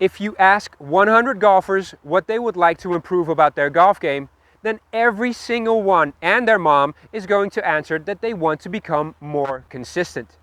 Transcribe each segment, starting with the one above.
If you ask 100 golfers what they would like to improve about their golf game, then every single one and their mom is going to answer that they want to become more consistent.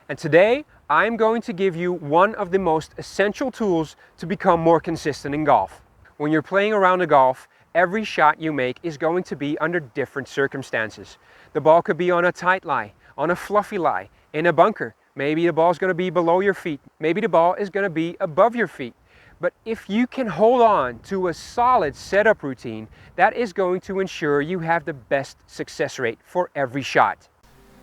And today, I'm going to give you one of the most essential tools to become more consistent in golf. When you're playing around a golf, every shot you make is going to be under different circumstances. The ball could be on a tight lie, on a fluffy lie, in a bunker. Maybe the ball is going to be below your feet. Maybe the ball is going to be above your feet. But if you can hold on to a solid setup routine, that is going to ensure you have the best success rate for every shot.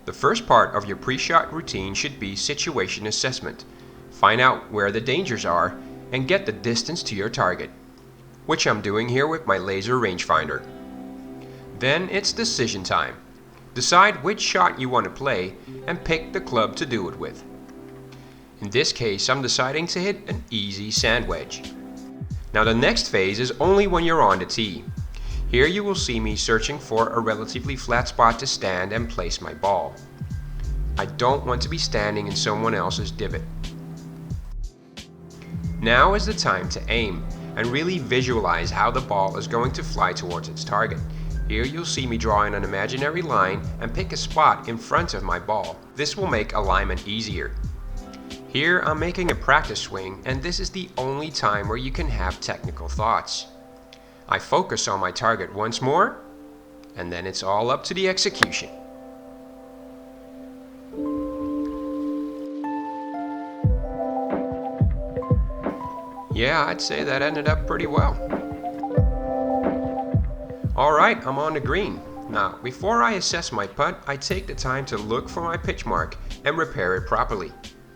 The first part of your pre-shot routine should be situation assessment. Find out where the dangers are and get the distance to your target, which I'm doing here with my laser rangefinder. Then it's decision time. Decide which shot you want to play and pick the club to do it with. In this case, I'm deciding to hit an easy sand wedge. Now the next phase is only when you're on the tee. Here you will see me searching for a relatively flat spot to stand and place my ball. I don't want to be standing in someone else's divot. Now is the time to aim and really visualize how the ball is going to fly towards its target. Here you'll see me drawing an imaginary line and pick a spot in front of my ball. This will make alignment easier. Here I'm making a practice swing, and this is the only time where you can have technical thoughts. I focus on my target once more, and then it's all up to the execution. Yeah, I'd say that ended up pretty well. Alright, I'm on the green. Now, before I assess my putt, I take the time to look for my pitch mark and repair it properly.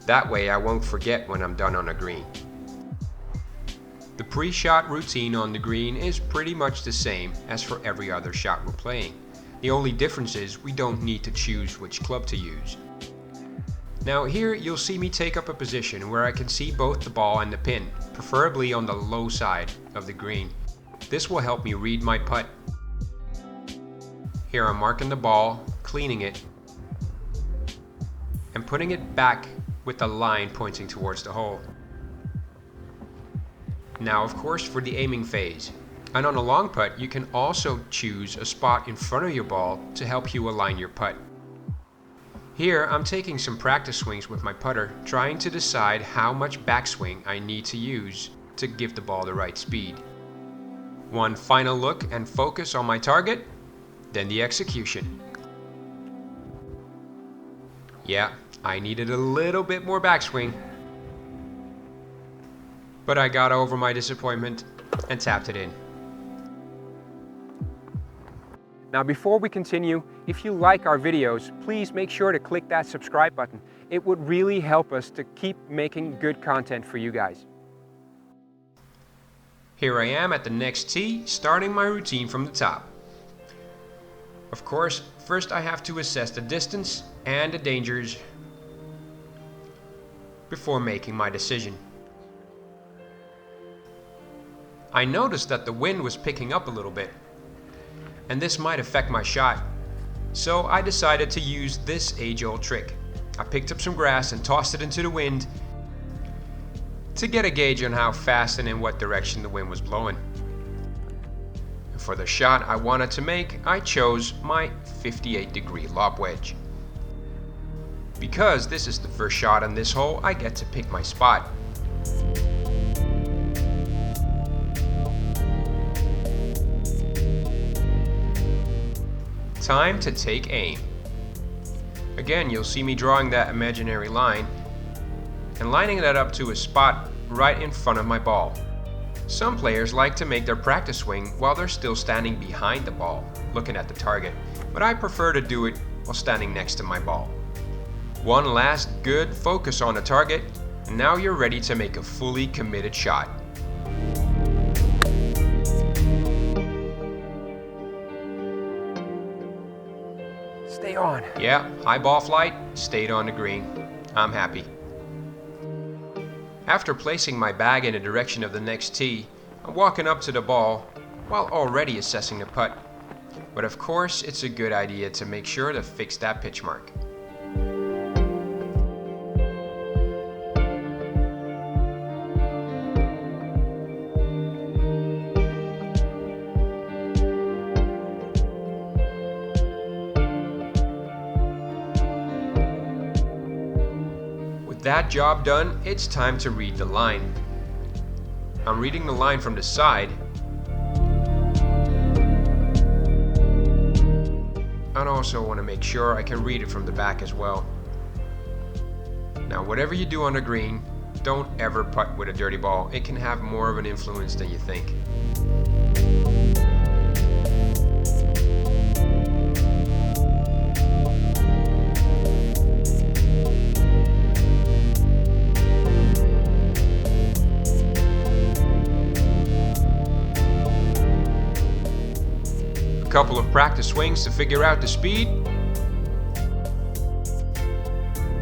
That way I won't forget when I'm done on a green. The pre-shot routine on the green is pretty much the same as for every other shot we're playing. The only difference is we don't need to choose which club to use. Now here you'll see me take up a position where I can see both the ball and the pin, preferably on the low side of the green. This will help me read my putt. Here I'm marking the ball, cleaning it, and putting it back with the line pointing towards the hole. Now of course for the aiming phase. And on a long putt you can also choose a spot in front of your ball to help you align your putt. Here I'm taking some practice swings with my putter, trying to decide how much backswing I need to use to give the ball the right speed. One final look and focus on my target, then the execution. Yeah, I needed a little bit more backswing, but I got over my disappointment and tapped it in. Now before we continue, if you like our videos, please make sure to click that subscribe button. It would really help us to keep making good content for you guys. Here I am at the next tee, starting my routine from the top. Of course, first I have to assess the distance and the dangers before making my decision. I noticed that the wind was picking up a little bit, and this might affect my shot, so I decided to use this age-old trick. I picked up some grass and tossed it into the wind to get a gauge on how fast and in what direction the wind was blowing. For the shot I wanted to make, I chose my 58-degree lob wedge. Because this is the first shot on this hole, I get to pick my spot. Time to take aim. Again, you'll see me drawing that imaginary line and lining that up to a spot right in front of my ball. Some players like to make their practice swing while they're still standing behind the ball, looking at the target, but I prefer to do it while standing next to my ball. One last good focus on the target, and now you're ready to make a fully committed shot. Stay on. Yeah, high ball flight, stayed on the green. I'm happy. After placing my bag in the direction of the next tee, I'm walking up to the ball while already assessing the putt. But of course, it's a good idea to make sure to fix that pitch mark. that job done, it's time to read the line. I'm reading the line from the side. I also want to make sure I can read it from the back as well. Now, whatever you do on the green, don't ever putt with a dirty ball. It can have more of an influence than you think. A couple of practice swings to figure out the speed.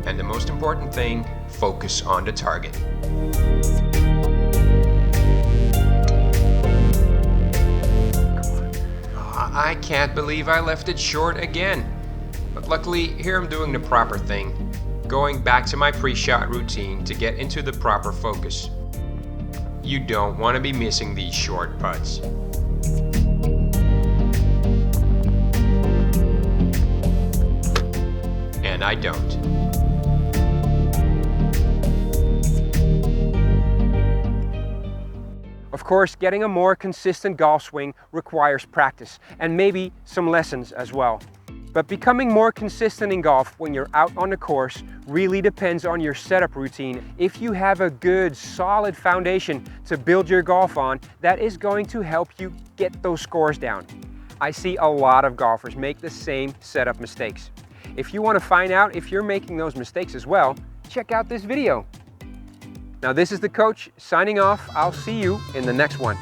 And the most important thing, focus on the target. I can't believe I left it short again. But luckily, here I'm doing the proper thing. Going back to my pre-shot routine to get into the proper focus. You don't want to be missing these short putts. And I don't. Of course, getting a more consistent golf swing requires practice and maybe some lessons as well. But becoming more consistent in golf when you're out on the course really depends on your setup routine. If you have a good, solid foundation to build your golf on, that is going to help you get those scores down. I see a lot of golfers make the same setup mistakes. If you want to find out if you're making those mistakes as well, check out this video. Now, this is the coach signing off. I'll see you in the next one.